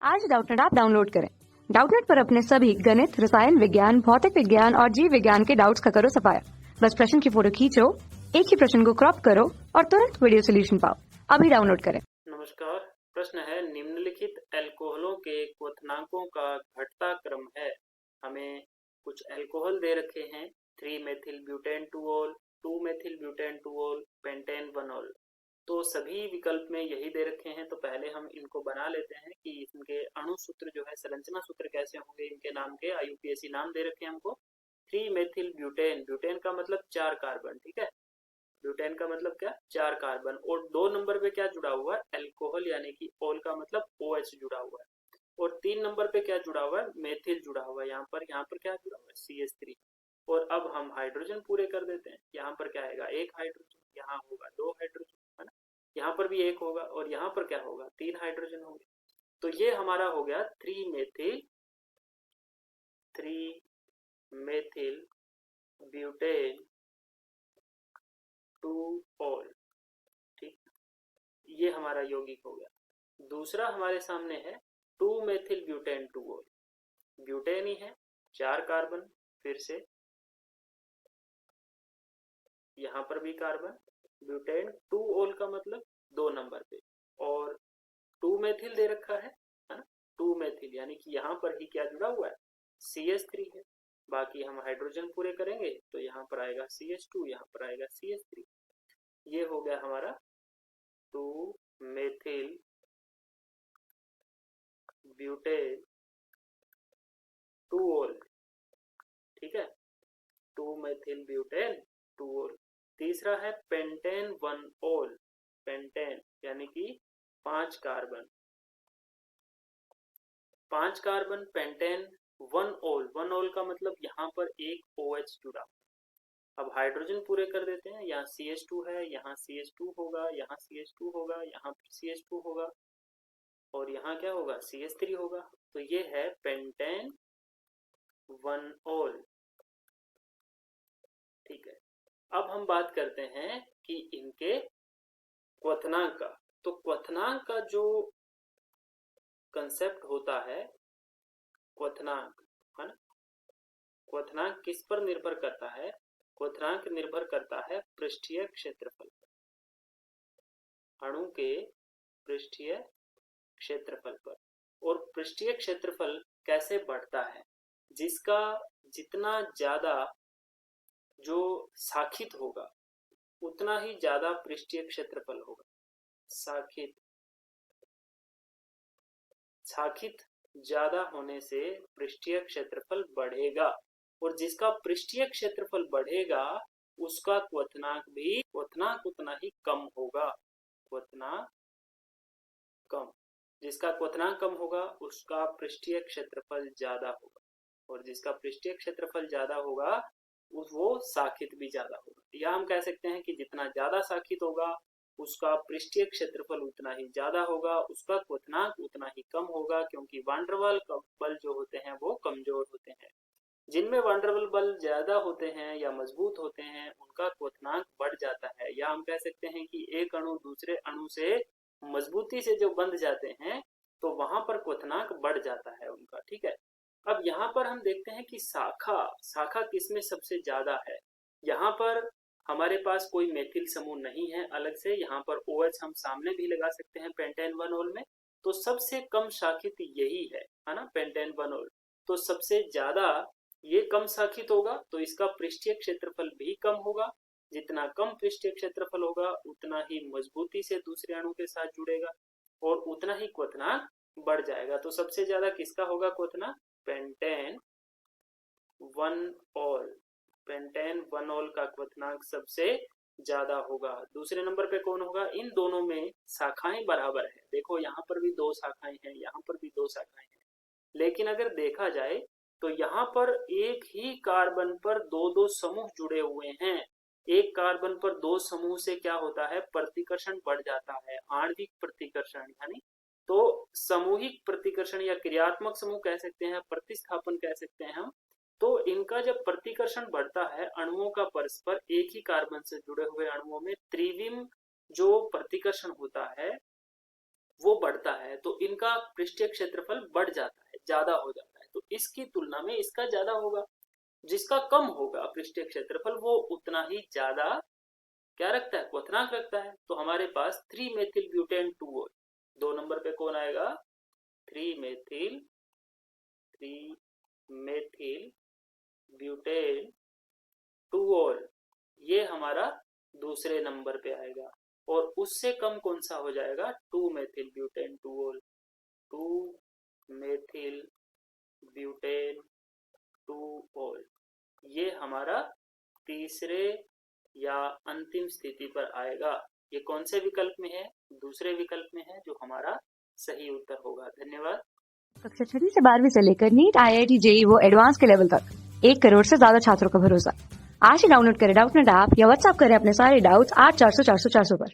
आज Doubtnut app download करें। Doubtnut पर अपने सभी गणित, रसायन विज्ञान, भौतिक विज्ञान और जीव विज्ञान के डाउट्स का करो सफाया। बस प्रश्न की फोटो खींचो, एक ही प्रश्न को क्रॉप करो और तुरंत वीडियो सोल्यूशन पाओ। अभी डाउनलोड करें। नमस्कार। प्रश्न है, निम्नलिखित अल्कोहलों के क्वथनांकों का घटता क्रम है। हमें कुछ अल्कोहल दे रखे हैं, 3 मेथिल ब्यूटेन 2-ऑल, 2 मेथिल ब्यूटेन 2-ऑल, पेंटेन 1-ऑल। तो सभी विकल्प में यही दे रखे हैं। तो पहले हम इनको बना लेते हैं कि इनके अणु सूत्र जो है, संरचना सूत्र कैसे होंगे इनके नाम के। IUPAC नाम दे रखे हैं हमको। 3 मेथिल ब्यूटेन, ब्यूटेन का मतलब 4 कार्बन, ठीक है। ब्यूटेन का मतलब क्या, 4 कार्बन। और 2 नंबर पे क्या जुड़ा हुआ है, अल्कोहल यानी कि ऑल का मतलब OH जुड़ा हुआ है। और 3 नंबर पे क्या जुड़ा हुआ है, मेथिल जुड़ा हुआ है। यहाँ पर क्या जुड़ा हुआ है, CH3। और अब हम हाइड्रोजन पूरे कर देते हैं। यहाँ पर क्या आएगा, 1 हाइड्रोजन, यहाँ होगा 2 हाइड्रोजन, है ना। यहाँ पर भी 1 होगा और यहाँ पर क्या होगा, 3 हाइड्रोजन होंगे। तो ये हमारा हो गया 3 मेथिल ब्यूटेन 2-ऑल, ठीक। ये हमारा यौगिक हो गया। दूसरा हमारे सामने है 2 मेथिल ब्यूटेन 2-ऑल। ब्यूटेन ही है, 4 कार्बन, फिर से यहां पर भी कार्बन। ब्यूटेन 2-ऑल का मतलब 2 नंबर पे, और 2 मेथिल दे रखा है ना। 2 मेथिल यानी कि यहां पर ही क्या जुड़ा हुआ है, CH3 है। बाकी हम हाइड्रोजन पूरे करेंगे तो यहाँ पर आएगा CH2, यहाँ पर आएगा CH3। ये हो गया हमारा 2 मेथिल ब्यूटेन 2-ऑल, ठीक है। 2 मेथिल ब्यूटेन 2-ऑल। तीसरा है पेंटेन 1-ऑल। पेंटेन यानी कि 5 कार्बन, 5 कार्बन पेंटेन 1-ऑल। 1-ऑल का मतलब यहाँ पर एक OH जुड़ा। अब हाइड्रोजन पूरे कर देते हैं। यहाँ CH2 है, यहाँ CH2 होगा, यहाँ CH2 होगा, यहाँ पर CH2 होगा, और यहाँ क्या होगा, CH3 होगा। तो ये है पेंटेन 1-ऑल, ठीक है। अब हम बात करते हैं कि इनके क्वथनांक का। तो क्वथनांक का जो कंसेप्ट होता है, क्वथनांक, है ना। क्वथनांक किस पर निर्भर करता है, क्वथनांक निर्भर करता है पृष्ठीय क्षेत्रफल पर, अणु के पृष्ठीय क्षेत्रफल पर। और पृष्ठीय क्षेत्रफल कैसे बढ़ता है, जिसका जितना ज्यादा जो साखित होगा उतना ही ज्यादा पृष्ठीय क्षेत्रफल होगा। साखित ज्यादा होने से पृष्ठीय क्षेत्रफल बढ़ेगा, और जिसका पृष्ठीय क्षेत्रफल बढ़ेगा उसका क्वथनांक उतना ही कम होगा। क्वथनांक कम, जिसका क्वथनांक कम होगा उसका पृष्ठीय क्षेत्रफल ज्यादा होगा, और जिसका पृष्ठीय क्षेत्रफल ज्यादा होगा वो साखित भी ज्यादा होगा। या हम कह सकते हैं कि जितना ज्यादा साखित होगा उसका पृष्ठीय क्षेत्रफल उतना ही ज्यादा होगा, उसका क्वथनांक उतना ही कम होगा, क्योंकि वांडरवाल बल जो होते हैं वो कमजोर होते हैं। जिनमें वांडरवाल बल ज्यादा होते हैं या मजबूत होते हैं उनका क्वथनांक बढ़ जाता है। या हम कह सकते हैं कि एक अणु दूसरे अणु से मजबूती से जो बंध जाते हैं तो वहां पर क्वथनांक बढ़ जाता है उनका, ठीक है। अब यहाँ पर हम देखते हैं कि शाखा किसमें सबसे ज्यादा है। यहाँ पर हमारे पास कोई मेथिल समूह नहीं है अलग से। यहाँ पर OH हम सामने भी लगा सकते हैं पेंटेन 1-ऑल में। तो सबसे कम शाखित यही है ना, पेंटेन 1-ऑल। तो सबसे ज्यादा ये कम शाखित होगा तो इसका पृष्ठीय क्षेत्रफल भी कम होगा। जितना कम पृष्ठीय क्षेत्रफल होगा उतना ही मजबूती से दूसरे अणु के साथ जुड़ेगा और उतना ही क्वथनांक बढ़ जाएगा। तो सबसे ज्यादा किसका होगा क्वथनांक, पेंटेन 1-ऑल। पेंटेन 1-ऑल का क्वथनांक सबसे ज्यादा होगा। दूसरे नंबर पे कौन होगा, इन दोनों में शाखाएं बराबर है। देखो यहाँ पर भी 2 शाखाएं हैं, यहाँ पर भी 2 शाखाएं हैं, लेकिन अगर देखा जाए तो यहाँ पर एक ही कार्बन पर 2-2 समूह जुड़े हुए हैं। एक कार्बन पर 2 समूह से क्या होता है, प्रतिकर्षण बढ़ जाता है, आणविक प्रतिकर्षण। यानी तो सामूहिक प्रतिकर्षण या क्रियात्मक समूह कह सकते हैं, प्रतिस्थापन कह सकते हैं हम। तो इनका जब प्रतिकर्षण बढ़ता है अणुओं का परस्पर, एक ही कार्बन से जुड़े हुए अणुओं में त्रिविम जो प्रतिकर्षण होता है वो बढ़ता है तो इनका पृष्ठीय क्षेत्रफल बढ़ जाता है, ज्यादा हो जाता है, तो इसकी तुलना में इसका ज्यादा होगा। जिसका कम होगा पृष्ठीय क्षेत्रफल वो उतना ही ज्यादा क्या रखता है, क्वथनांक रखता है। तो हमारे पास 3 मेथिल ब्यूटेन 2 2 नंबर पे कौन आएगा, 3 मेथिल ब्यूटेन 2 ये हमारा दूसरे नंबर पे आएगा। और उससे कम कौन सा हो जाएगा, 2 मेथिल ब्यूटेन 2 मेथिल ब्यूटेन 2 ये हमारा तीसरे या अंतिम स्थिति पर आएगा। ये कौन से विकल्प में है, दूसरे विकल्प में है, जो हमारा सही उत्तर होगा। धन्यवाद। कक्षा 6 से 12वीं से लेकर नीट, IIT, JEE वो एडवांस के लेवल तक 1 करोड़ से ज्यादा छात्रों का भरोसा। आज ही डाउनलोड करें डाउटनेट ऐप या व्हाट्सएप करें अपने सारे डाउट्स 8400 400 400 पर।